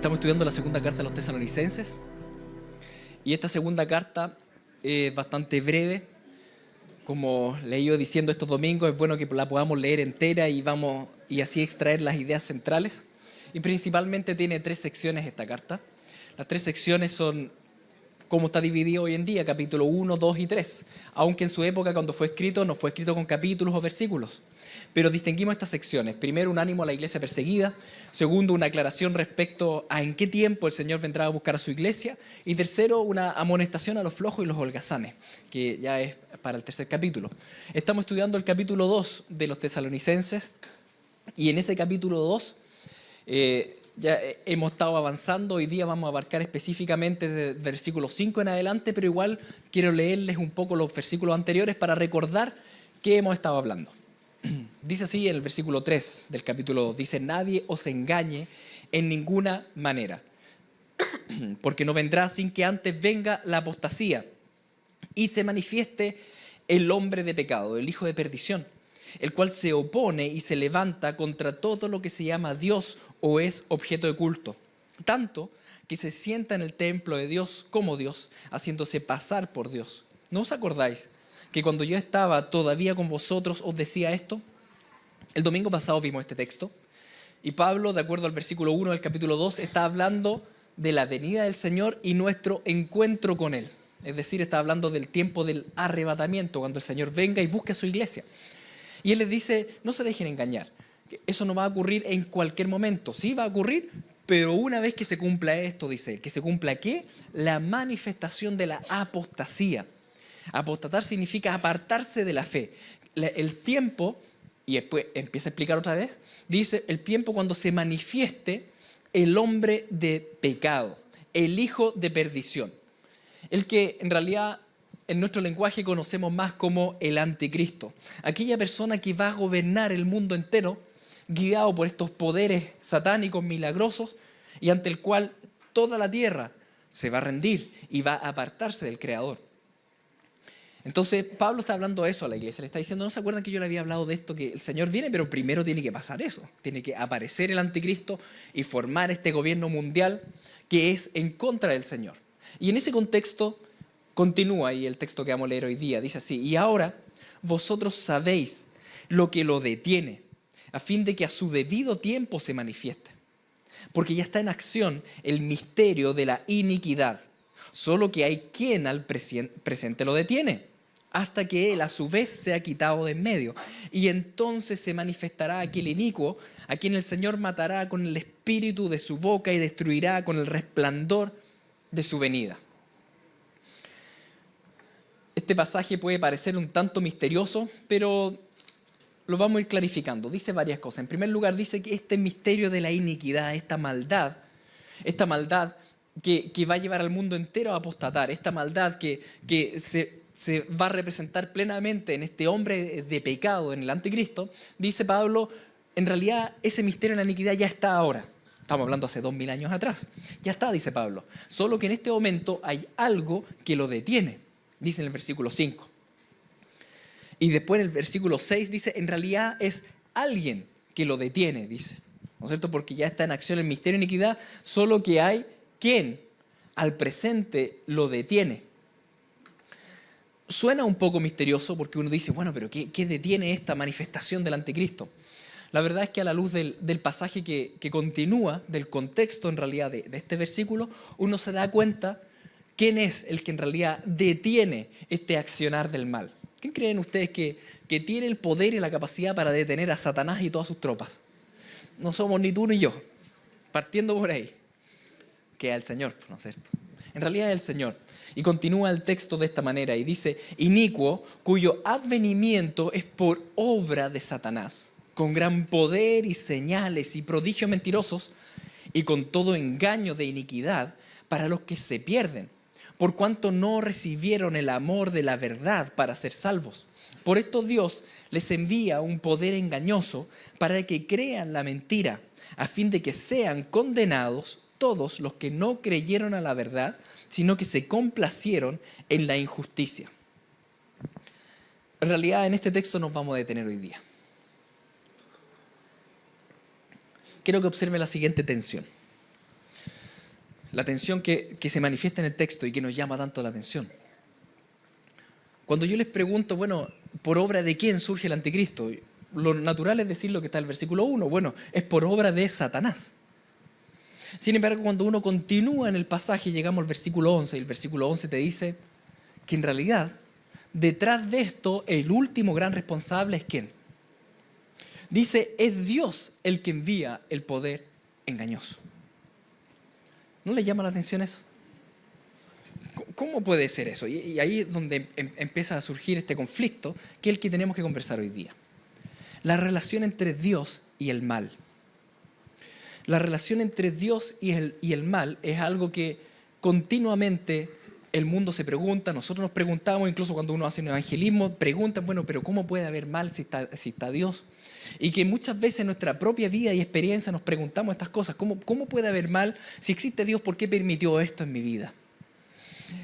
Estamos estudiando la segunda carta a los tesalonicenses y esta segunda carta es bastante breve. Como le he ido diciendo estos domingos, es bueno que la podamos leer entera y así extraer las ideas centrales. Y principalmente tiene 3 secciones esta carta. Las 3 secciones son como está dividido hoy en día, capítulo 1, 2 y 3. Aunque en su época, cuando fue escrito, no fue escrito con capítulos o versículos. Pero distinguimos estas secciones. Primero, un ánimo a la iglesia perseguida. Segundo, una aclaración respecto a en qué tiempo el Señor vendrá a buscar a su iglesia. Y tercero, una amonestación a los flojos y los holgazanes, que ya es para el tercer capítulo. Estamos estudiando el capítulo 2 de los tesalonicenses. Y en ese capítulo 2 ya hemos estado avanzando. Hoy día vamos a abarcar específicamente del versículo 5 en adelante, pero igual quiero leerles un poco los versículos anteriores para recordar qué hemos estado hablando. Dice así en el versículo 3 del capítulo 2, dice: nadie os engañe en ninguna manera, porque no vendrá sin que antes venga la apostasía y se manifieste el hombre de pecado, el hijo de perdición, el cual se opone y se levanta contra todo lo que se llama Dios o es objeto de culto, tanto que se sienta en el templo de Dios como Dios, haciéndose pasar por Dios. ¿No os acordáis que cuando yo estaba todavía con vosotros os decía esto? El domingo pasado vimos este texto y Pablo, de acuerdo al versículo 1 del capítulo 2, está hablando de la venida del Señor y nuestro encuentro con Él. Es decir, está hablando del tiempo del arrebatamiento, cuando el Señor venga y busque a su iglesia. Y Él les dice: no se dejen engañar, eso no va a ocurrir en cualquier momento. Sí va a ocurrir, pero una vez que se cumpla esto, dice, que se cumpla ¿qué? La manifestación de la apostasía. Apostatar significa apartarse de la fe. El tiempo, y después empieza a explicar otra vez, dice el tiempo cuando se manifieste el hombre de pecado, el hijo de perdición. El que en realidad en nuestro lenguaje conocemos más como el anticristo. Aquella persona que va a gobernar el mundo entero, guiado por estos poderes satánicos milagrosos y ante el cual toda la tierra se va a rendir y va a apartarse del Creador. Entonces Pablo está hablando eso a la iglesia, le está diciendo: ¿no se acuerdan que yo le había hablado de esto? Que el Señor viene, pero primero tiene que pasar eso. Tiene que aparecer el anticristo y formar este gobierno mundial que es en contra del Señor. Y en ese contexto continúa ahí el texto que vamos a leer hoy día. Dice así: y ahora vosotros sabéis lo que lo detiene, a fin de que a su debido tiempo se manifieste. Porque ya está en acción el misterio de la iniquidad, solo que hay quien al presente lo detiene, hasta que él a su vez sea quitado de en medio. Y entonces se manifestará aquel inicuo, a quien el Señor matará con el espíritu de su boca y destruirá con el resplandor de su venida. Este pasaje puede parecer un tanto misterioso, pero lo vamos a ir clarificando. Dice varias cosas. En primer lugar, dice que este misterio de la iniquidad, esta maldad que va a llevar al mundo entero a apostatar, esta maldad que se va a representar plenamente en este hombre de pecado, en el anticristo, dice Pablo, en realidad ese misterio de la iniquidad ya está ahora. Estamos hablando hace 2000 años atrás. Ya está, dice Pablo. Solo que en este momento hay algo que lo detiene, dice en el versículo 5. Y después en el versículo 6 dice: en realidad es alguien que lo detiene, dice. ¿No es cierto? Porque ya está en acción el misterio de iniquidad, solo que hay quien al presente lo detiene. Suena un poco misterioso porque uno dice: bueno, pero ¿qué detiene esta manifestación del anticristo? La verdad es que a la luz del pasaje que continúa, del contexto en realidad de este versículo, uno se da cuenta quién es el que en realidad detiene este accionar del mal. ¿Quién creen ustedes que tiene el poder y la capacidad para detener a Satanás y todas sus tropas? No somos ni tú ni yo, partiendo por ahí. Que es el Señor, ¿no es cierto? En realidad es el Señor. Y continúa el texto de esta manera y dice: inicuo, cuyo advenimiento es por obra de Satanás, con gran poder y señales y prodigios mentirosos, y con todo engaño de iniquidad para los que se pierden, por cuanto no recibieron el amor de la verdad para ser salvos. Por esto Dios les envía un poder engañoso para que crean la mentira, a fin de que sean condenados todos los que no creyeron a la verdad, sino que se complacieron en la injusticia. En realidad, en este texto nos vamos a detener hoy día. Quiero que observe la siguiente tensión. la tensión que se manifiesta en el texto y que nos llama tanto la atención. Cuando yo les pregunto, bueno, ¿por obra de quién surge el anticristo? Lo natural es decir lo que está en el versículo 1. Bueno, es por obra de Satanás. Sin embargo, cuando uno continúa en el pasaje, llegamos al versículo 11, y el versículo 11 te dice que en realidad, detrás de esto, el último gran responsable es ¿quién? Dice, es Dios el que envía el poder engañoso. ¿No le llama la atención eso? ¿Cómo puede ser eso? Y ahí es donde empieza a surgir este conflicto, que es el que tenemos que conversar hoy día. La relación entre Dios y el mal. La relación entre Dios y el mal es algo que continuamente el mundo se pregunta, nosotros nos preguntamos, incluso cuando uno hace un evangelismo, preguntan, bueno, pero ¿cómo puede haber mal si está Dios? Y que muchas veces en nuestra propia vida y experiencia nos preguntamos estas cosas. ¿Cómo puede haber mal? Si existe Dios, ¿por qué permitió esto en mi vida?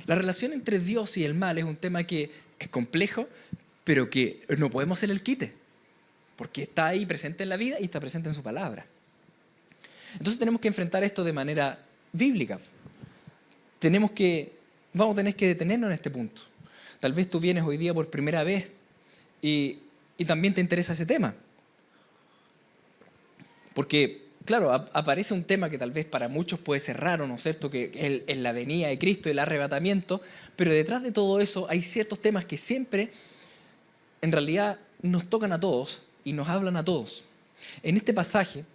La relación entre Dios y el mal es un tema que es complejo, pero que no podemos hacer el quite, porque está ahí presente en la vida y está presente en su palabra. Entonces tenemos que enfrentar esto de manera bíblica. Vamos a tener que detenernos en este punto. Tal vez tú vienes hoy día por primera vez y también te interesa ese tema. Porque, claro, aparece un tema que tal vez para muchos puede ser raro, ¿no es cierto? Que es la venida de Cristo, el arrebatamiento, pero detrás de todo eso hay ciertos temas que siempre, en realidad, nos tocan a todos y nos hablan a todos. En este pasaje,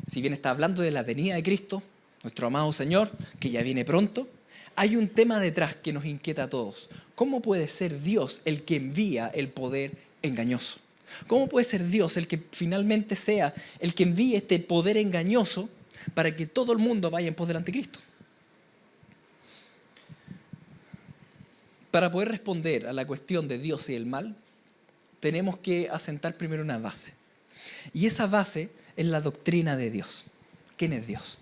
si bien está hablando de la venida de Cristo, nuestro amado Señor, que ya viene pronto, hay un tema detrás que nos inquieta a todos. ¿Cómo puede ser Dios el que envía el poder engañoso? ¿Cómo puede ser Dios el que finalmente sea el que envíe este poder engañoso para que todo el mundo vaya en pos del anticristo? Para poder responder a la cuestión de Dios y el mal, tenemos que asentar primero una base. Y esa base es la doctrina de Dios. ¿Quién es Dios?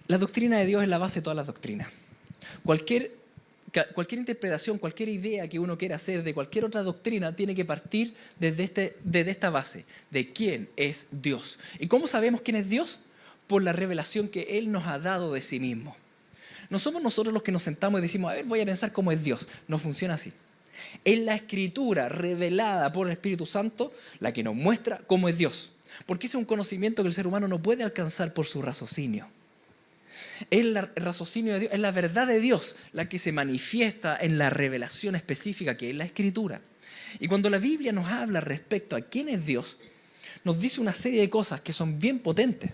La doctrina de Dios es la base de todas las doctrinas. Cualquier interpretación, cualquier idea que uno quiera hacer de cualquier otra doctrina tiene que partir desde esta base, de quién es Dios. ¿Y cómo sabemos quién es Dios? Por la revelación que Él nos ha dado de sí mismo. No somos nosotros los que nos sentamos y decimos, a ver, voy a pensar cómo es Dios. No funciona así. Es la Escritura revelada por el Espíritu Santo la que nos muestra cómo es Dios. Porque ese es un conocimiento que el ser humano no puede alcanzar por su raciocinio. Es el raciocinio de Dios, es la verdad de Dios la que se manifiesta en la revelación específica que es la Escritura. Y cuando la Biblia nos habla respecto a quién es Dios, nos dice una serie de cosas que son bien potentes.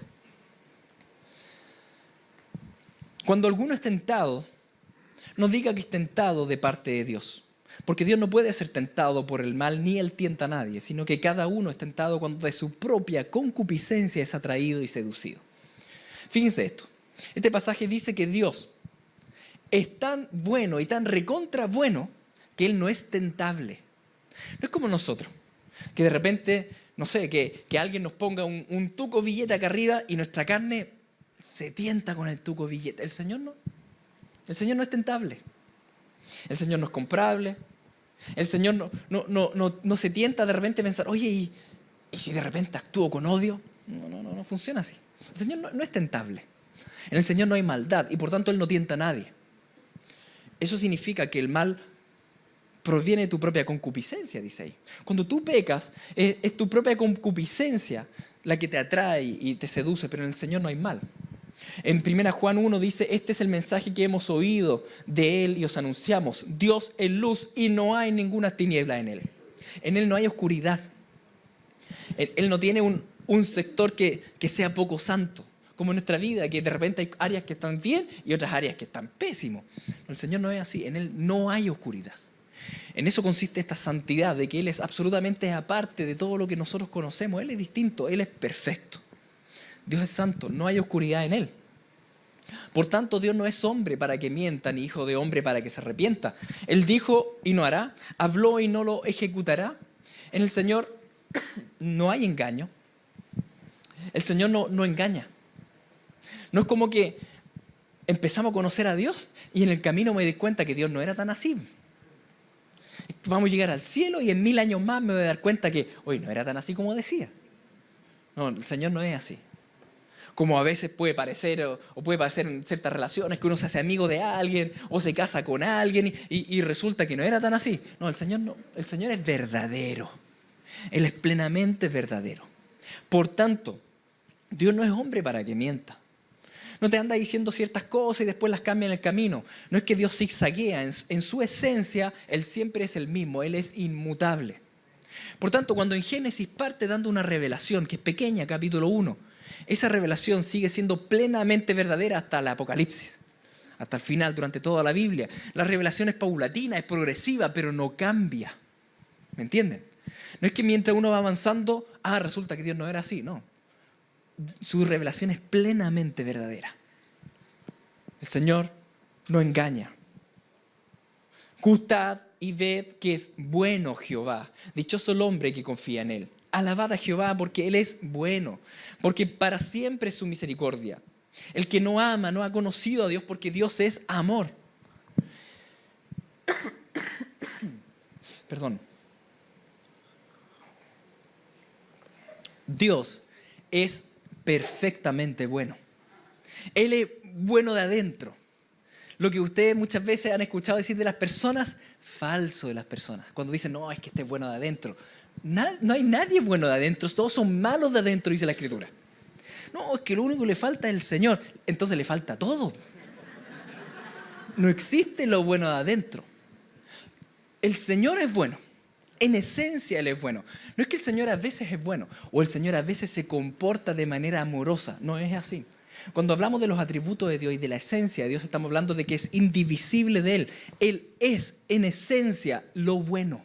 Cuando alguno es tentado, no diga que es tentado de parte de Dios. Porque Dios no puede ser tentado por el mal, ni Él tienta a nadie, sino que cada uno es tentado cuando de su propia concupiscencia es atraído y seducido. Fíjense esto. Este pasaje dice que Dios es tan bueno y tan recontra bueno que Él no es tentable. No es como nosotros, que de repente, no sé, que alguien nos ponga un tuco billete acá arriba y nuestra carne se tienta con el tuco billete. El Señor no. El Señor no es tentable. El Señor no es comprable. El Señor no se tienta de repente a pensar, oye, ¿y si de repente actúo con odio? No funciona así. El Señor no es tentable. En el Señor no hay maldad y por tanto Él no tienta a nadie. Eso significa que el mal proviene de tu propia concupiscencia, dice ahí. Cuando tú pecas, es tu propia concupiscencia la que te atrae y te seduce, pero en el Señor no hay mal. En 1 Juan 1 dice, este es el mensaje que hemos oído de Él y os anunciamos. Dios es luz y no hay ninguna tiniebla en Él. En Él no hay oscuridad. Él no tiene un sector que sea poco santo, como en nuestra vida, que de repente hay áreas que están bien y otras áreas que están pésimos. El Señor no es así, en Él no hay oscuridad. En eso consiste esta santidad, de que Él es absolutamente aparte de todo lo que nosotros conocemos. Él es distinto, Él es perfecto. Dios es santo, no hay oscuridad en Él. Por tanto, Dios no es hombre para que mienta, ni hijo de hombre para que se arrepienta. Él dijo y no hará, habló y no lo ejecutará. En el Señor no hay engaño. El Señor no engaña. No es como que empezamos a conocer a Dios y en el camino me di cuenta que Dios no era tan así. Vamos a llegar al cielo y en 1000 años más me voy a dar cuenta que hoy no era tan así como decía. No, el Señor no es así. como a veces puede parecer o puede parecer en ciertas relaciones, que uno se hace amigo de alguien o se casa con alguien y resulta que no era tan así. No, el Señor no, el Señor es verdadero. Él es plenamente verdadero. Por tanto, Dios no es hombre para que mienta. No te anda diciendo ciertas cosas y después las cambia en el camino. No es que Dios zigzaguea. En su esencia, Él siempre es el mismo. Él es inmutable. Por tanto, cuando en Génesis parte dando una revelación, que es pequeña, capítulo 1, esa revelación sigue siendo plenamente verdadera hasta el Apocalipsis, hasta el final, durante toda la Biblia. La revelación es paulatina, es progresiva, pero no cambia. ¿Me entienden? No es que mientras uno va avanzando, resulta que Dios no era así, no. Su revelación es plenamente verdadera. El Señor no engaña. Gustad y ved que es bueno Jehová. Dichoso el hombre que confía en Él. Alabad a Jehová porque Él es bueno, porque para siempre es su misericordia. El que no ama no ha conocido a Dios, porque Dios es amor. Perdón. Dios es perfectamente bueno. Él es bueno de adentro. Lo que ustedes muchas veces han escuchado decir de las personas, falso de las personas. Cuando dicen, no, es que este es bueno de adentro. No hay nadie bueno de adentro, todos son malos de adentro, dice la Escritura. No, es que lo único que le falta es el Señor. Entonces le falta todo. No existe lo bueno de adentro. El Señor es bueno. En esencia Él es bueno. No es que el Señor a veces es bueno o el Señor a veces se comporta de manera amorosa. No es así. Cuando hablamos de los atributos de Dios y de la esencia de Dios, estamos hablando de que es indivisible de Él. Él es en esencia lo bueno.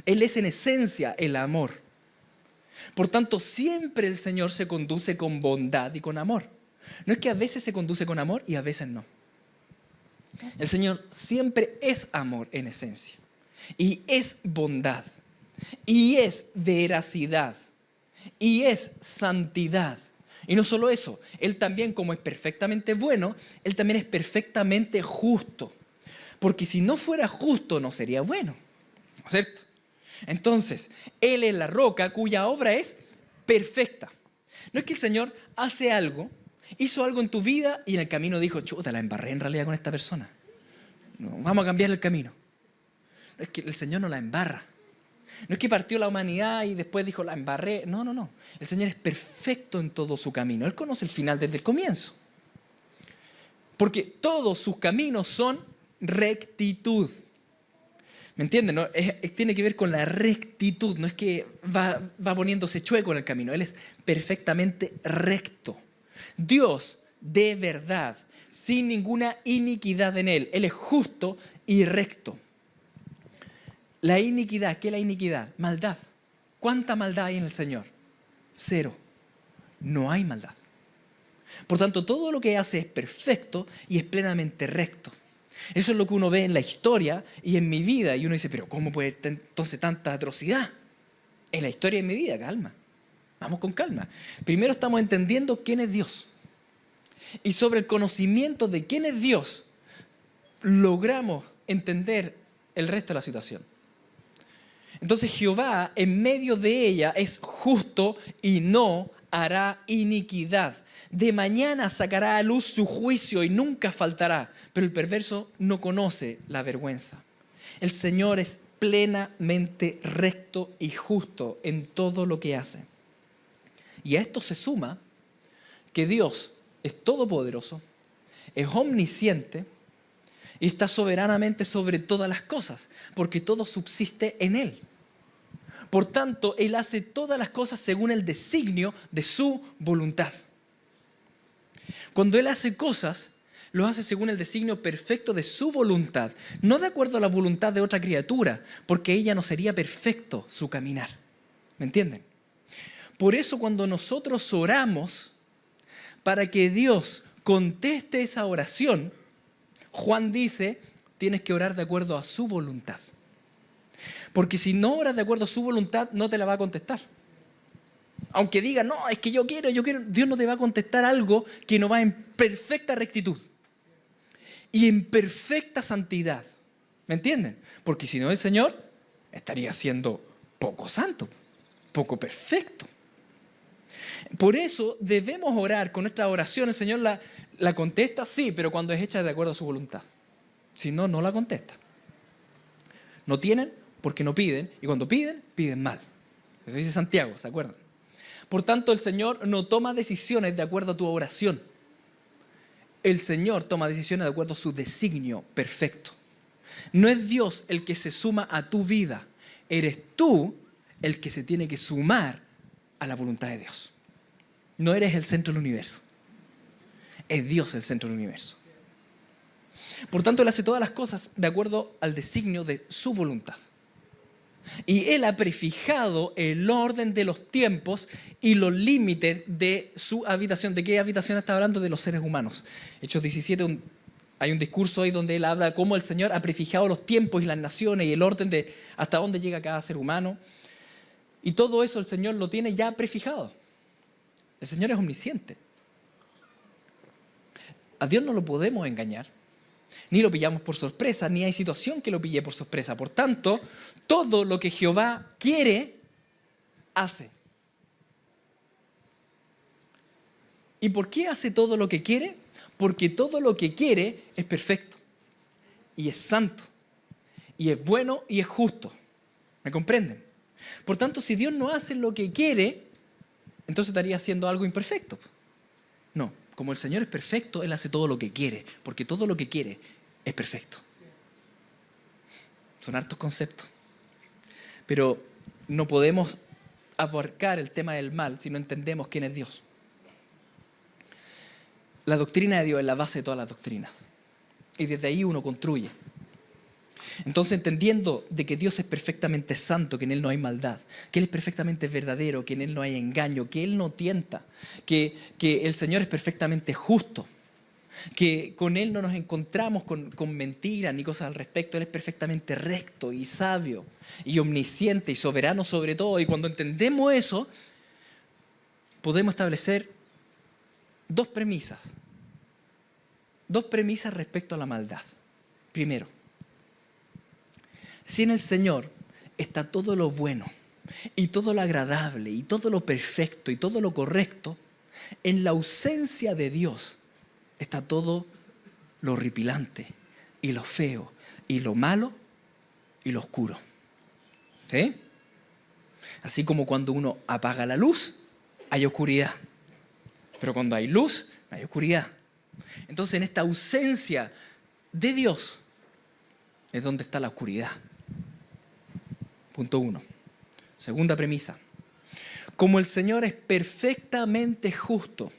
Él es en esencia el amor. Por tanto, siempre el Señor se conduce con bondad y con amor. No es que a veces se conduce con amor y a veces no. El Señor siempre es amor en esencia. Y es bondad. Y es veracidad. Y es santidad. Y no solo eso, Él también, como es perfectamente bueno, Él también es perfectamente justo. Porque si no fuera justo, no sería bueno. ¿No es cierto? Entonces, Él es la roca cuya obra es perfecta. No es que el Señor hace algo, hizo algo en tu vida y en el camino dijo, chuta, la embarré en realidad con esta persona. No, vamos a cambiar el camino. No es que el Señor no la embarra. No es que partió la humanidad y después dijo, la embarré. No, no, no. El Señor es perfecto en todo su camino. Él conoce el final desde el comienzo. Porque todos sus caminos son rectitud. ¿Me entienden? ¿No? Tiene que ver con la rectitud. No es que va poniéndose chueco en el camino. Él es perfectamente recto. Dios de verdad, sin ninguna iniquidad en Él. Él es justo y recto. La iniquidad, ¿qué es la iniquidad? Maldad. ¿Cuánta maldad hay en el Señor? Cero. No hay maldad. Por tanto, todo lo que hace es perfecto y es plenamente recto. Eso es lo que uno ve en la historia y en mi vida. Y uno dice, pero ¿cómo puede haber entonces tanta atrocidad? En la historia de mi vida, calma. Vamos con calma. Primero estamos entendiendo quién es Dios. Y sobre el conocimiento de quién es Dios, logramos entender el resto de la situación. Entonces Jehová en medio de ella es justo y no hará iniquidad. De mañana sacará a luz su juicio y nunca faltará. Pero el perverso no conoce la vergüenza. El Señor es plenamente recto y justo en todo lo que hace. Y a esto se suma que Dios es todopoderoso, es omnisciente y está soberanamente sobre todas las cosas, porque todo subsiste en Él. Por tanto, Él hace todas las cosas según el designio de su voluntad. Cuando Él hace cosas, lo hace según el designio perfecto de su voluntad, no de acuerdo a la voluntad de otra criatura, porque ella no sería perfecto su caminar. ¿Me entienden? Por eso cuando nosotros oramos para que Dios conteste esa oración, Juan dice, tienes que orar de acuerdo a su voluntad. Porque si no oras de acuerdo a su voluntad, no te la va a contestar. Aunque diga, no, es que yo quiero, Dios no te va a contestar algo que no va en perfecta rectitud y en perfecta santidad. ¿Me entienden? Porque si no, el Señor estaría siendo poco santo, poco perfecto. Por eso debemos orar con nuestras oraciones. El Señor la contesta, sí, pero cuando es hecha de acuerdo a su voluntad. Si no, no la contesta. No tienen porque no piden, y cuando piden, piden mal. Eso dice Santiago, ¿se acuerdan? Por tanto, el Señor no toma decisiones de acuerdo a tu oración. El Señor toma decisiones de acuerdo a su designio perfecto. No es Dios el que se suma a tu vida. Eres tú el que se tiene que sumar a la voluntad de Dios. No eres el centro del universo. Es Dios el centro del universo. Por tanto, Él hace todas las cosas de acuerdo al designio de su voluntad. Y Él ha prefijado el orden de los tiempos y los límites de su habitación. ¿De qué habitación está hablando? De los seres humanos. Hechos 17, hay un discurso ahí donde Él habla de cómo el Señor ha prefijado los tiempos y las naciones y el orden de hasta dónde llega cada ser humano. Y todo eso el Señor lo tiene ya prefijado. El Señor es omnisciente. A Dios no lo podemos engañar. Ni lo pillamos por sorpresa, ni hay situación que lo pille por sorpresa. Por tanto, todo lo que Jehová quiere, hace. ¿Y por qué hace todo lo que quiere? Porque todo lo que quiere es perfecto, y es santo, y es bueno, y es justo. ¿Me comprenden? Por tanto, si Dios no hace lo que quiere, entonces estaría haciendo algo imperfecto. No, como el Señor es perfecto, Él hace todo lo que quiere, porque todo lo que quiere es perfecto. Son hartos conceptos. Pero no podemos abarcar el tema del mal si no entendemos quién es Dios. La doctrina de Dios es la base de todas las doctrinas. Y desde ahí uno construye. Entonces, entendiendo de que Dios es perfectamente santo, que en Él no hay maldad, que Él es perfectamente verdadero, que en Él no hay engaño, que Él no tienta, que el Señor es perfectamente justo, que con Él no nos encontramos con mentiras ni cosas al respecto. Él es perfectamente recto y sabio y omnisciente y soberano sobre todo. Y cuando entendemos eso, podemos establecer dos premisas respecto a la maldad. Primero, si en el Señor está todo lo bueno y todo lo agradable y todo lo perfecto y todo lo correcto, en la ausencia de Dios está todo lo horripilante y lo feo y lo malo y lo oscuro. ¿Sí? Así como cuando uno apaga la luz, hay oscuridad. Pero cuando hay luz, no hay oscuridad. Entonces, en esta ausencia de Dios es donde está la oscuridad. Punto 1. Segunda premisa. Como el Señor es perfectamente justo,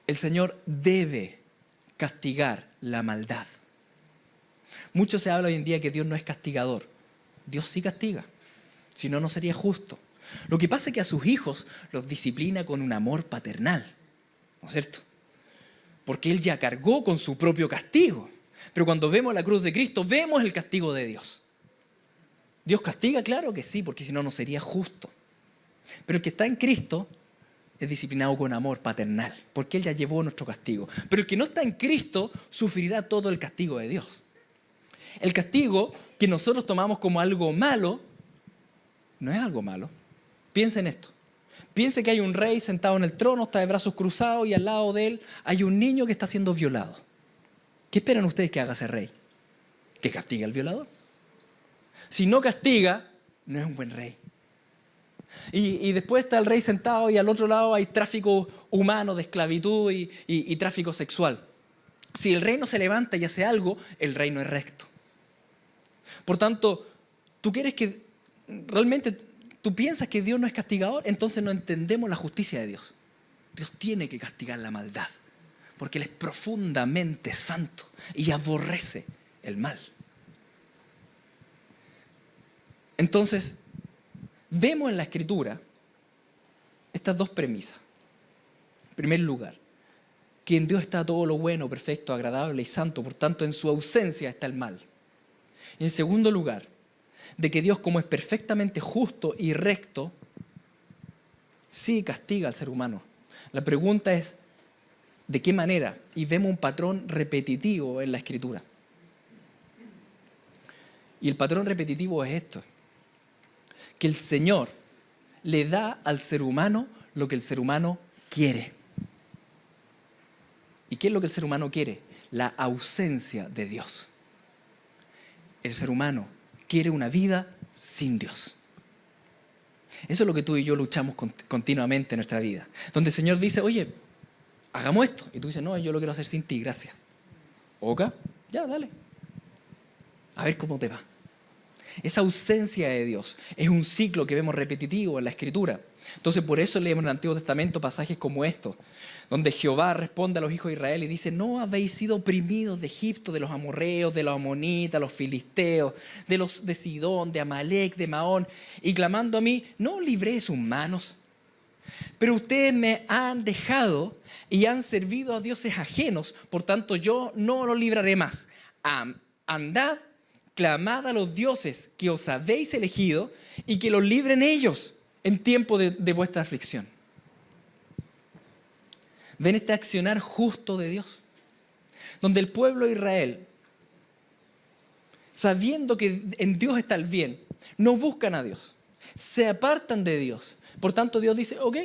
el Señor debe castigar la maldad. Mucho se habla hoy en día que Dios no es castigador. Dios sí castiga, si no, no sería justo. Lo que pasa es que a sus hijos los disciplina con un amor paternal, ¿no es cierto? Porque Él ya cargó con su propio castigo. Pero cuando vemos la cruz de Cristo, vemos el castigo de Dios. ¿Dios castiga? Claro que sí, porque si no, no sería justo. Pero el que está en Cristo es disciplinado con amor paternal, porque Él ya llevó nuestro castigo. Pero el que no está en Cristo sufrirá todo el castigo de Dios. El castigo que nosotros tomamos como algo malo, no es algo malo. Piensen en esto. Piense que hay un rey sentado en el trono, está de brazos cruzados y al lado de él hay un niño que está siendo violado. ¿Qué esperan ustedes que haga ese rey? ¿Que castigue al violador? Si no castiga, no es un buen rey. Y después está el rey sentado y al otro lado hay tráfico humano de esclavitud y tráfico sexual. Si el rey no se levanta y hace algo, el rey no es recto. Por tanto, tú quieres que realmente tú piensas que Dios no es castigador, entonces no entendemos la justicia de Dios. Dios tiene que castigar la maldad, porque Él es profundamente santo y aborrece el mal. Entonces, vemos en la Escritura estas dos premisas. En primer lugar, que en Dios está todo lo bueno, perfecto, agradable y santo, por tanto en su ausencia está el mal. Y en segundo lugar, de que Dios, como es perfectamente justo y recto, sí castiga al ser humano. La pregunta es, ¿de qué manera? Y vemos un patrón repetitivo en la Escritura. Y el patrón repetitivo es esto: que el Señor le da al ser humano lo que el ser humano quiere. ¿Y qué es lo que el ser humano quiere? La ausencia de Dios. El ser humano quiere una vida sin Dios. Eso es lo que tú y yo luchamos continuamente en nuestra vida. Donde el Señor dice, oye, hagamos esto. Y tú dices, no, yo lo quiero hacer sin ti, gracias. ¿Oca? Ya, dale. A ver cómo te va. Esa ausencia de Dios es un ciclo que vemos repetitivo en la Escritura. Entonces, por eso leemos en el Antiguo Testamento pasajes como estos, donde Jehová responde a los hijos de Israel y dice, no habéis sido oprimidos de Egipto, de los amorreos, de los amonitas, los filisteos, de los de Sidón, de Amalec, de Maón, y clamando a mí, no libré de sus manos. Pero ustedes me han dejado y han servido a dioses ajenos, por tanto yo no los libraré más. Andad, clamad a los dioses que os habéis elegido y que los libren ellos en tiempo de vuestra aflicción. ¿Ven este accionar justo de Dios? Donde el pueblo de Israel, sabiendo que en Dios está el bien, no buscan a Dios, se apartan de Dios. Por tanto, Dios dice, ok,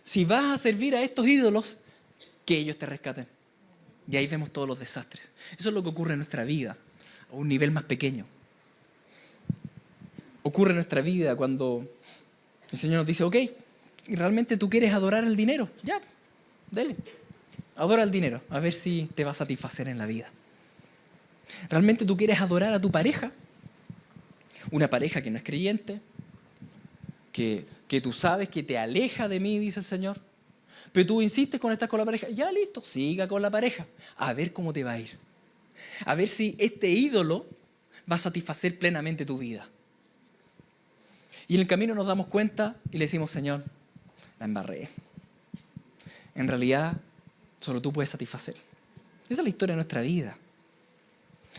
si vas a servir a estos ídolos, que ellos te rescaten. Y ahí vemos todos los desastres. Eso es lo que ocurre en nuestra vida, a un nivel más pequeño. Ocurre en nuestra vida cuando el Señor nos dice, ok, ¿realmente tú quieres adorar el dinero? Ya, dale. Adora el dinero, a ver si te va a satisfacer en la vida. ¿Realmente tú quieres adorar a tu pareja? Una pareja que no es creyente, que tú sabes que te aleja de mí, dice el Señor. Pero tú insistes con estar con la pareja. Ya, listo, siga con la pareja. A ver cómo te va a ir. A ver si este ídolo va a satisfacer plenamente tu vida. Y en el camino nos damos cuenta y le decimos, Señor, la embarré. En realidad, solo tú puedes satisfacer. Esa es la historia de nuestra vida.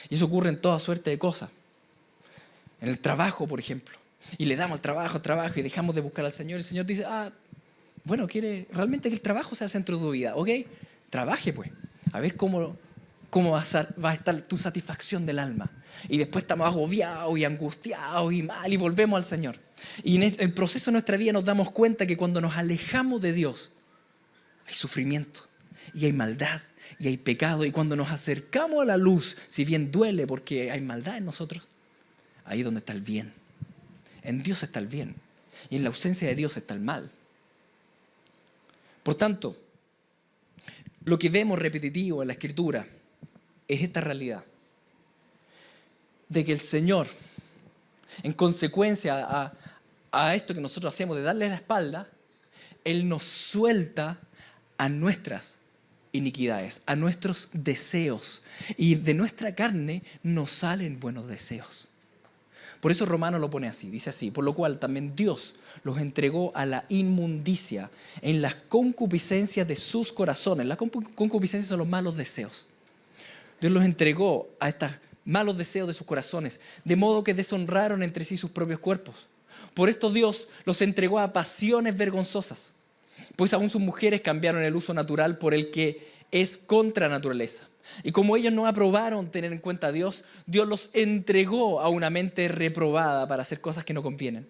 Y eso ocurre en toda suerte de cosas. En el trabajo, por ejemplo. Y le damos el trabajo y dejamos de buscar al Señor. Y el Señor dice, bueno, quiere realmente que el trabajo sea el centro de tu vida. Ok, trabaje pues. A ver cómo va a estar tu satisfacción del alma. Y después estamos agobiados y angustiados y mal y volvemos al Señor. Y en el proceso de nuestra vida nos damos cuenta que cuando nos alejamos de Dios, hay sufrimiento y hay maldad y hay pecado. Y cuando nos acercamos a la luz, si bien duele porque hay maldad en nosotros, ahí es donde está el bien. En Dios está el bien. Y en la ausencia de Dios está el mal. Por tanto, lo que vemos repetitivo en la Escritura es esta realidad. De que el Señor, en consecuencia a esto que nosotros hacemos de darle la espalda, Él nos suelta a nuestras iniquidades, a nuestros deseos. Y de nuestra carne nos salen buenos deseos. Por eso Romano lo pone así, dice así, por lo cual también Dios los entregó a la inmundicia en las concupiscencias de sus corazones. Las concupiscencias son los malos deseos. Dios los entregó a estos malos deseos de sus corazones, de modo que deshonraron entre sí sus propios cuerpos. Por esto Dios los entregó a pasiones vergonzosas, pues aún sus mujeres cambiaron el uso natural por el que es contra naturaleza. Y como ellos no aprobaron tener en cuenta a Dios, Dios los entregó a una mente reprobada para hacer cosas que no convienen.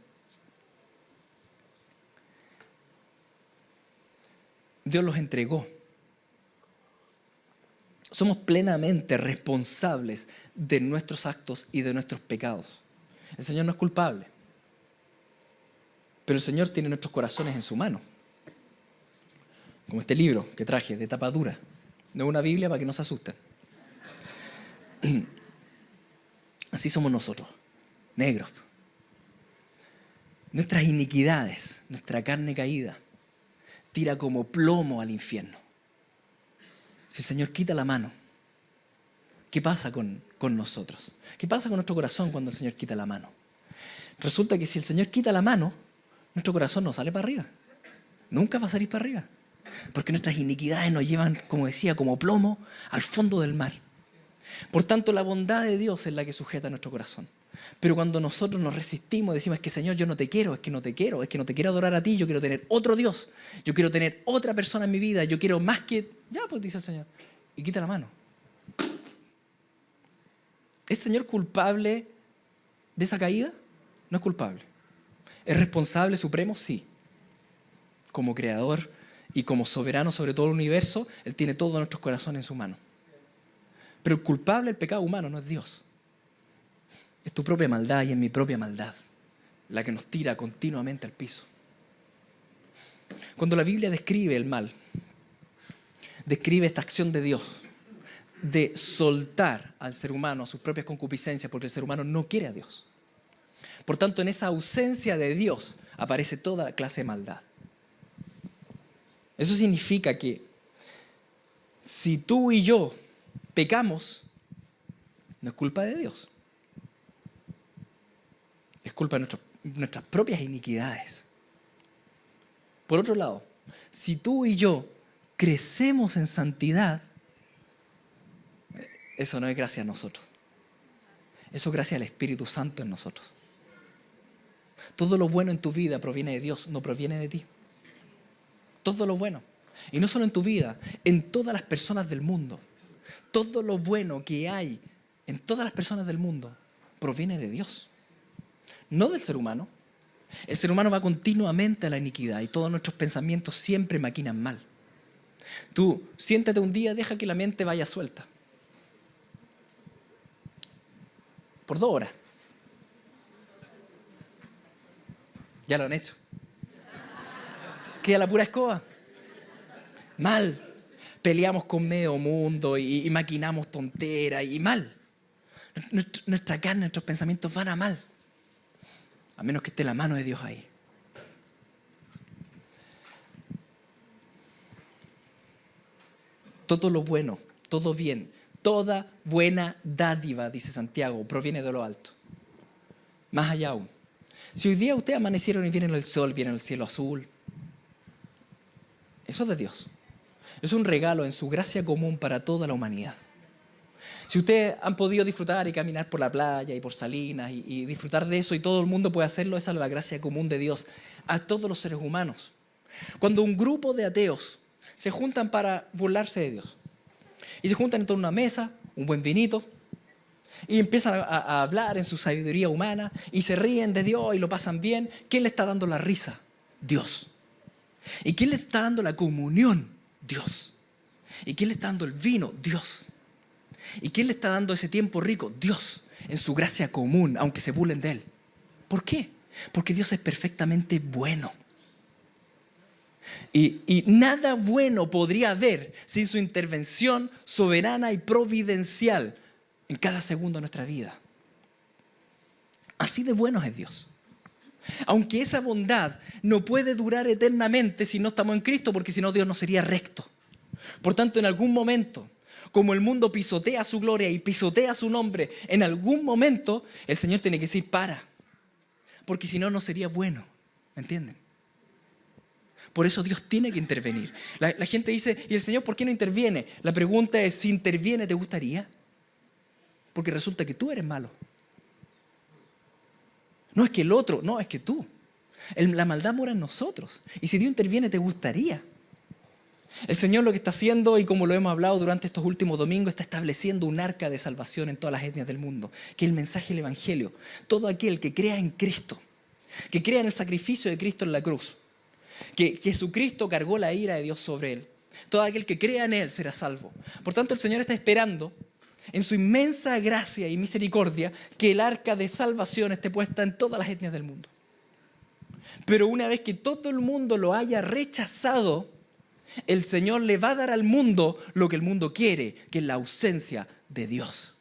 Dios los entregó. Somos plenamente responsables de nuestros actos y de nuestros pecados. El Señor no es culpable, pero el Señor tiene nuestros corazones en su mano. Como este libro que traje de tapa dura. No es una Biblia para que no se asusten. Así somos nosotros, negros. Nuestras iniquidades, nuestra carne caída, tira como plomo al infierno. Si el Señor quita la mano, ¿qué pasa con nosotros? ¿Qué pasa con nuestro corazón cuando el Señor quita la mano? Resulta que si el Señor quita la mano, nuestro corazón no sale para arriba. Nunca va a salir para arriba. Porque nuestras iniquidades nos llevan, como decía, como plomo al fondo del mar. Por tanto, la bondad de Dios es la que sujeta nuestro corazón. Pero cuando nosotros nos resistimos, decimos, es que Señor, yo no te quiero, es que no te quiero, es que no te quiero adorar a ti, yo quiero tener otro Dios, yo quiero tener otra persona en mi vida, yo quiero más que... Ya, pues dice el Señor, y quita la mano. ¿Es el Señor culpable de esa caída? No es culpable. ¿Es responsable supremo? Sí. Como creador y como soberano sobre todo el universo, Él tiene todos nuestros corazones en su mano. Pero el culpable del pecado humano no es Dios. Es tu propia maldad y es mi propia maldad la que nos tira continuamente al piso. Cuando la Biblia describe el mal, describe esta acción de Dios de soltar al ser humano a sus propias concupiscencias porque el ser humano no quiere a Dios. Por tanto, en esa ausencia de Dios aparece toda clase de maldad. Eso significa que si tú y yo pecamos, no es culpa de Dios. Es culpa de nuestras propias iniquidades. Por otro lado, si tú y yo crecemos en santidad, eso no es gracias a nosotros. Eso es gracias al Espíritu Santo en nosotros. Todo lo bueno en tu vida proviene de Dios, no proviene de ti. Todo lo bueno. Y no solo en tu vida, en todas las personas del mundo. Todo lo bueno que hay en todas las personas del mundo proviene de Dios. No del ser humano. El ser humano va continuamente a la iniquidad y todos nuestros pensamientos siempre maquinan mal. Tú siéntate un día, deja que la mente vaya suelta. Por 2 horas. Ya lo han hecho. Queda la pura escoba. Mal. Peleamos con medio mundo y maquinamos tonteras y mal. Nuestra carne, nuestros pensamientos van a mal. A menos que esté la mano de Dios ahí. Todo lo bueno, todo bien, toda buena dádiva, dice Santiago, proviene de lo alto. Más allá aún. Si hoy día ustedes amanecieron y vienen el sol, viene el cielo azul, eso es de Dios. Es un regalo en su gracia común para toda la humanidad. Si ustedes han podido disfrutar y caminar por la playa y por Salinas y disfrutar de eso y todo el mundo puede hacerlo, esa es la gracia común de Dios a todos los seres humanos. Cuando un grupo de ateos se juntan para burlarse de Dios y se juntan en torno a una mesa, un buen vinito, y empiezan a hablar en su sabiduría humana y se ríen de Dios y lo pasan bien, ¿quién le está dando la risa? Dios. ¿Y quién le está dando la comunión? Dios. ¿Y quién le está dando el vino? Dios. ¿Y quién le está dando ese tiempo rico? Dios, en su gracia común, aunque se burlen de Él. ¿Por qué? Porque Dios es perfectamente bueno. Y nada bueno podría haber sin su intervención soberana y providencial en cada segundo de nuestra vida. Así de bueno es Dios. Aunque esa bondad no puede durar eternamente si no estamos en Cristo, porque si no Dios no sería recto. Por tanto, en algún momento, como el mundo pisotea su gloria y pisotea su nombre, en algún momento el Señor tiene que decir para. Porque si no, no sería bueno. ¿Me entienden? Por eso Dios tiene que intervenir. La gente dice, ¿y el Señor por qué no interviene? La pregunta es, si interviene, ¿te gustaría? Porque resulta que tú eres malo. No es que el otro, no, es que tú. La maldad mora en nosotros. Y si Dios interviene, ¿te gustaría? El Señor lo que está haciendo, y como lo hemos hablado durante estos últimos domingos, está estableciendo un arca de salvación en todas las etnias del mundo, que es el mensaje del Evangelio. Todo aquel que crea en Cristo, que crea en el sacrificio de Cristo en la cruz, que Jesucristo cargó la ira de Dios sobre él, todo aquel que crea en Él será salvo. Por tanto, el Señor está esperando, en su inmensa gracia y misericordia, que el arca de salvación esté puesta en todas las etnias del mundo. Pero una vez que todo el mundo lo haya rechazado, el Señor le va a dar al mundo lo que el mundo quiere, que es la ausencia de Dios.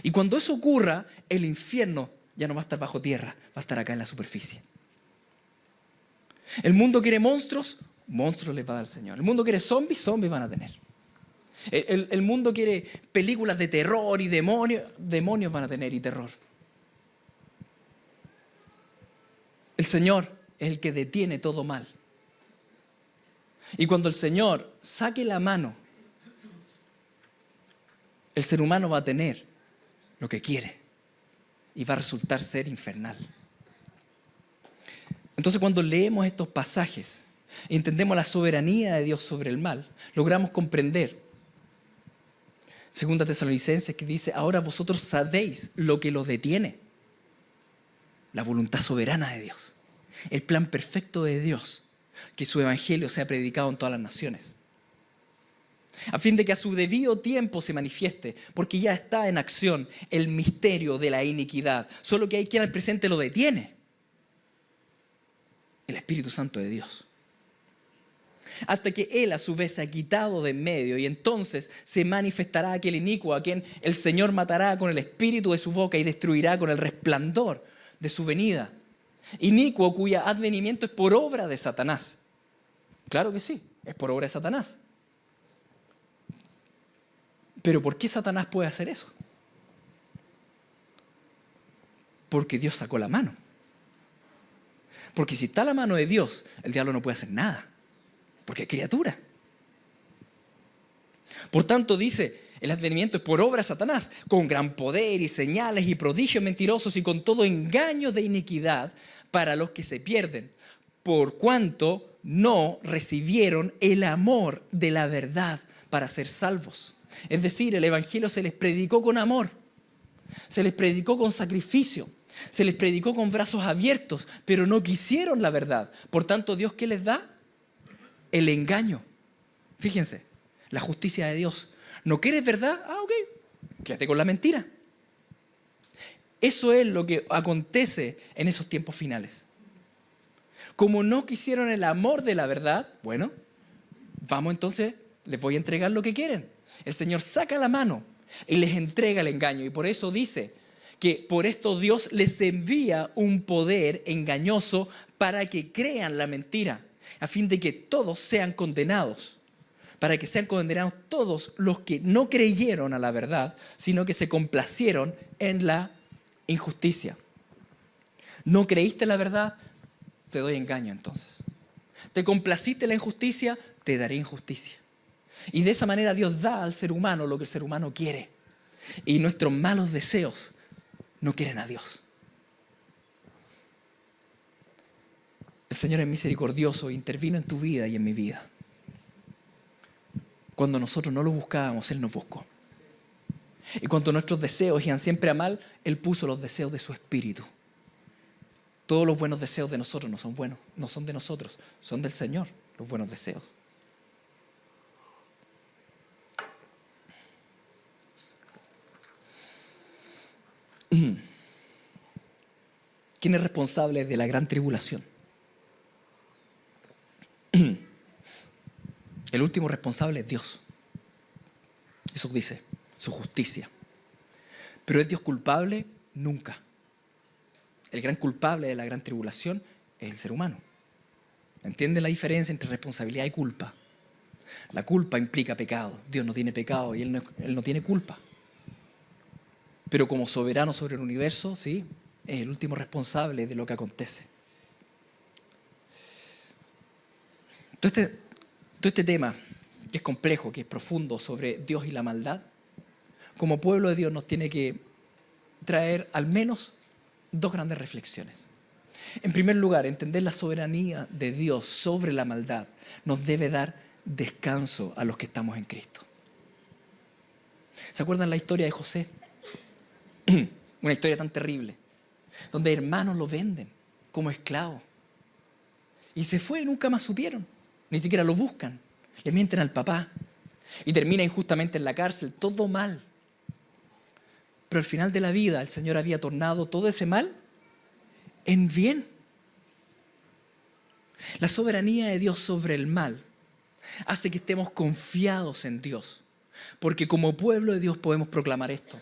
Y cuando eso ocurra, el infierno ya no va a estar bajo tierra, va a estar acá en la superficie. El mundo quiere monstruos, monstruos les va a dar el Señor. El mundo quiere zombies, zombies van a tener. El mundo quiere películas de terror y demonios, demonios van a tener y terror. El Señor es el que detiene todo mal. Y cuando el Señor saque la mano, el ser humano va a tener lo que quiere y va a resultar ser infernal. Entonces, cuando leemos estos pasajes y entendemos la soberanía de Dios sobre el mal, logramos comprender 2 Tesalonicenses, que dice, ahora vosotros sabéis lo que los detiene, la voluntad soberana de Dios. el plan perfecto de Dios, que su evangelio sea predicado en todas las naciones, a fin de que a su debido tiempo se manifieste, porque ya está en acción el misterio de la iniquidad, solo que hay quien al presente lo detiene: el Espíritu Santo de Dios. Hasta que Él a su vez se ha quitado de en medio, y entonces se manifestará aquel inicuo a quien el Señor matará con el espíritu de su boca y destruirá con el resplandor de su venida. Inicuo cuya advenimiento es por obra de Satanás. Claro que sí, es por obra de Satanás. Pero ¿por qué Satanás puede hacer eso? Porque Dios sacó la mano. Porque si está la mano de Dios, el diablo no puede hacer nada, porque es criatura. Por tanto, dice, el advenimiento es por obra de Satanás, con gran poder y señales y prodigios mentirosos y con todo engaño de iniquidad para los que se pierden, por cuanto no recibieron el amor de la verdad para ser salvos. Es decir, el evangelio se les predicó con amor, se les predicó con sacrificio, se les predicó con brazos abiertos, pero no quisieron la verdad. Por tanto, ¿Dios qué les da? El engaño. Fíjense, la justicia de Dios. ¿No quieres verdad? Ah, ok, quédate con la mentira. Eso es lo que acontece en esos tiempos finales. Como no quisieron el amor de la verdad, bueno, vamos entonces, les voy a entregar lo que quieren. El Señor saca la mano y les entrega el engaño. Y por eso dice que por esto Dios les envía un poder engañoso para que crean la mentira, a fin de que todos sean condenados. Para que sean condenados todos los que no creyeron a la verdad, sino que se complacieron en la injusticia. ¿No creíste la verdad? Te doy engaño entonces. ¿Te complaciste en la injusticia? Te daré injusticia. Y de esa manera Dios da al ser humano lo que el ser humano quiere. Y nuestros malos deseos no quieren a Dios. El Señor es misericordioso, intervino en tu vida y en mi vida. Cuando nosotros no lo buscábamos, Él nos buscó. Y cuando nuestros deseos iban siempre a mal, Él puso los deseos de su espíritu. Todos los buenos deseos de nosotros no son buenos, no son de nosotros, son del Señor, los buenos deseos. ¿Quién es responsable de la gran tribulación? El último responsable es Dios. Eso dice, su justicia. ¿Pero es Dios culpable? Nunca. El gran culpable de la gran tribulación es el ser humano. ¿Entienden la diferencia entre responsabilidad y culpa? La culpa implica pecado. Dios no tiene pecado y Él no tiene culpa. Pero como soberano sobre el universo, sí, es el último responsable de lo que acontece. Todo este tema, que es complejo, que es profundo, sobre Dios y la maldad, como pueblo de Dios nos tiene que traer al menos dos grandes reflexiones. En primer lugar, entender la soberanía de Dios sobre la maldad nos debe dar descanso a los que estamos en Cristo. ¿Se acuerdan la historia de José? Una historia tan terrible, donde hermanos lo venden como esclavo. Y se fue y nunca más supieron, ni siquiera lo buscan. Le mienten al papá y termina injustamente en la cárcel, todo mal. Pero al final de la vida el Señor había tornado todo ese mal en bien. La soberanía de Dios sobre el mal hace que estemos confiados en Dios, porque como pueblo de Dios podemos proclamar esto,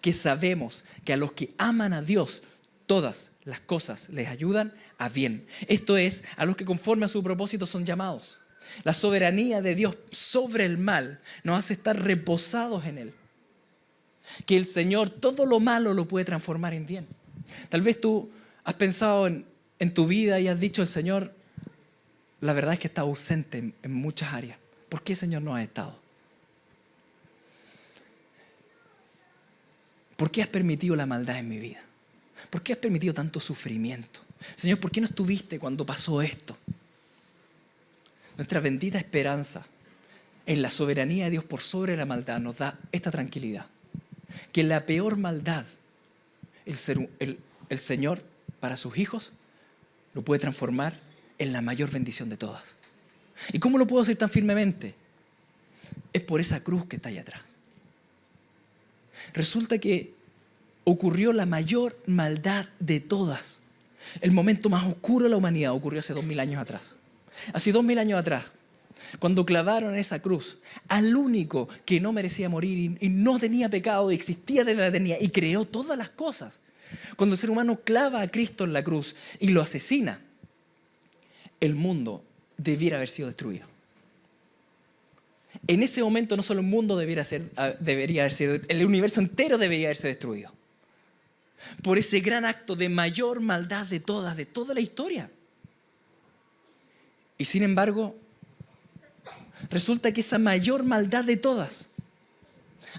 que sabemos que a los que aman a Dios todas las cosas les ayudan a bien. Esto es, a los que conforme a su propósito son llamados. La soberanía de Dios sobre el mal nos hace estar reposados en Él. Que el Señor todo lo malo lo puede transformar en bien. Tal vez tú has pensado en tu vida y has dicho: el Señor, la verdad es que está ausente en muchas áreas. ¿Por qué, Señor, no has estado? ¿Por qué has permitido la maldad en mi vida? ¿Por qué has permitido tanto sufrimiento? Señor, ¿por qué no estuviste cuando pasó esto? Nuestra bendita esperanza en la soberanía de Dios por sobre la maldad nos da esta tranquilidad. Que la peor maldad, el Señor para sus hijos lo puede transformar en la mayor bendición de todas. ¿Y cómo lo puedo hacer tan firmemente? Es por esa cruz que está ahí atrás. Resulta que ocurrió la mayor maldad de todas. El momento más oscuro de la humanidad ocurrió hace 2000 años atrás. Hace 2000 años atrás, cuando clavaron en esa cruz al único que no merecía morir y no tenía pecado, y existía de la eternidad y creó todas las cosas. Cuando el ser humano clava a Cristo en la cruz y lo asesina, el mundo debiera haber sido destruido. En ese momento no solo el mundo debería haber sido, el universo entero debería haberse destruido. Por ese gran acto de mayor maldad de toda la historia. Y sin embargo, resulta que esa mayor maldad de todas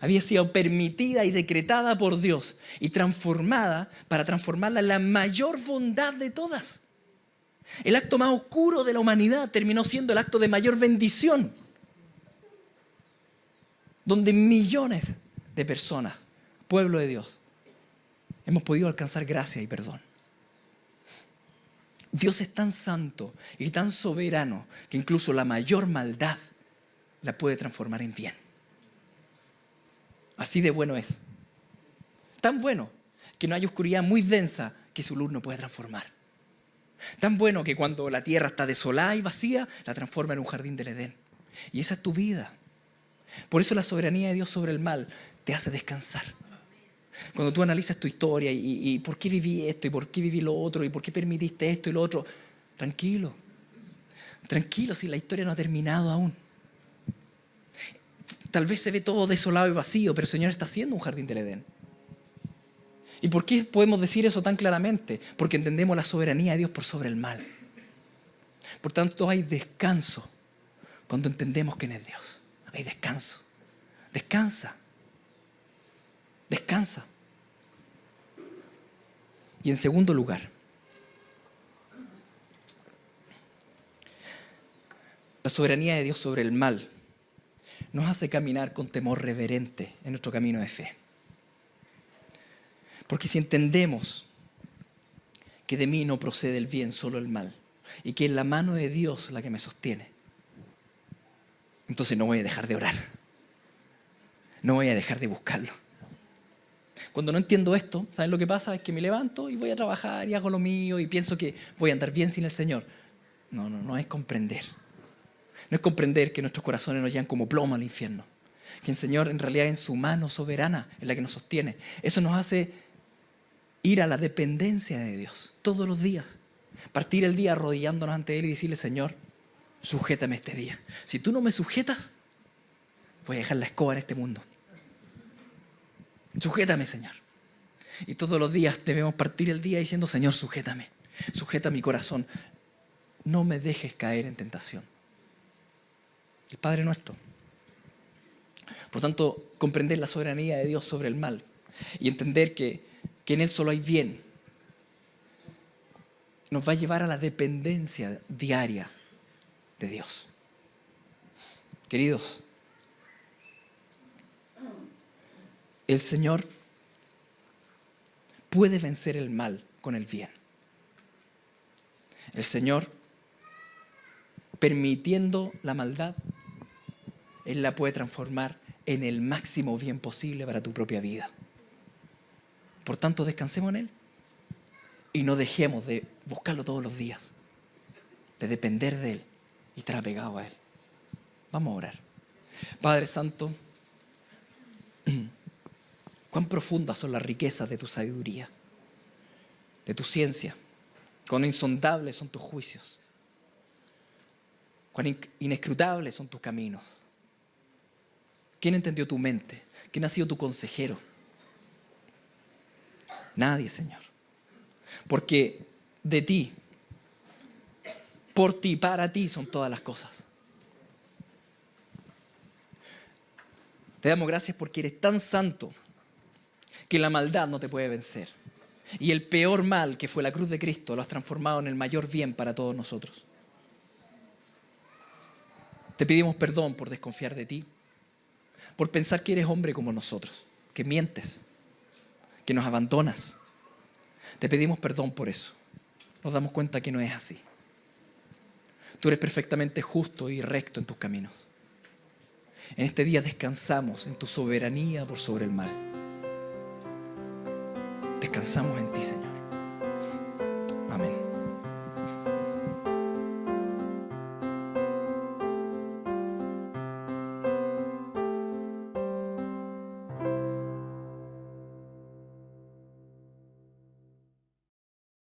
había sido permitida y decretada por Dios y transformada para transformarla en la mayor bondad de todas. El acto más oscuro de la humanidad terminó siendo el acto de mayor bendición, donde millones de personas, pueblo de Dios, hemos podido alcanzar gracia y perdón. Dios es tan santo y tan soberano que incluso la mayor maldad la puede transformar en bien. Así de bueno es. Tan bueno que no hay oscuridad muy densa que su luz no puede transformar. Tan bueno que cuando la tierra está desolada y vacía, la transforma en un jardín del Edén. Y esa es tu vida. Por eso la soberanía de Dios sobre el mal te hace descansar. Cuando tú analizas tu historia y por qué viví esto y por qué viví lo otro y por qué permitiste esto y lo otro, tranquilo, tranquilo, si la historia no ha terminado aún. Tal vez se ve todo desolado y vacío, pero el Señor está haciendo un jardín del Edén. ¿Y por qué podemos decir eso tan claramente? Porque entendemos la soberanía de Dios por sobre el mal. Por tanto, hay descanso cuando entendemos quién es Dios. Hay descanso. Descansa. Descansa. Y en segundo lugar, la soberanía de Dios sobre el mal nos hace caminar con temor reverente en nuestro camino de fe. Porque si entendemos que de mí no procede el bien, solo el mal, y que es la mano de Dios la que me sostiene, entonces no voy a dejar de orar. No voy a dejar de buscarlo. Cuando no entiendo esto, ¿saben lo que pasa? Es que me levanto y voy a trabajar y hago lo mío y pienso que voy a andar bien sin el Señor. No es comprender. No es comprender que nuestros corazones nos llevan como plomo al infierno. Que el Señor en realidad en su mano soberana es la que nos sostiene. Eso nos hace ir a la dependencia de Dios todos los días. Partir el día arrodillándonos ante Él y decirle: Señor, sujétame este día. Si tú no me sujetas, voy a dejar la escoba en este mundo. Sujétame, Señor. Y todos los días debemos partir el día diciendo: Señor, sujétame. Sujeta mi corazón. No me dejes caer en tentación. El Padre nuestro. Por tanto, comprender la soberanía de Dios sobre el mal y entender que en Él solo hay bien, nos va a llevar a la dependencia diaria de Dios. Queridos, el Señor puede vencer el mal con el bien. El Señor, permitiendo la maldad, Él la puede transformar en el máximo bien posible para tu propia vida. Por tanto, descansemos en Él y no dejemos de buscarlo todos los días, de depender de Él y estar apegado a Él. Vamos a orar. Padre Santo, cuán profundas son las riquezas de tu sabiduría, de tu ciencia, cuán insondables son tus juicios, cuán inescrutables son tus caminos. ¿Quién entendió tu mente? ¿Quién ha sido tu consejero? Nadie, Señor. Porque de ti, por ti, para ti son todas las cosas. Te damos gracias porque eres tan santo que la maldad no te puede vencer. Y el peor mal, que fue la cruz de Cristo, lo has transformado en el mayor bien para todos nosotros. Te pedimos perdón por desconfiar de ti, por pensar que eres hombre como nosotros, que mientes, que nos abandonas. Te pedimos perdón por eso. nos damos cuenta que no es así. Tú eres perfectamente justo y recto en tus caminos. En este día descansamos en tu soberanía por sobre el mal. Descansamos en ti, Señor.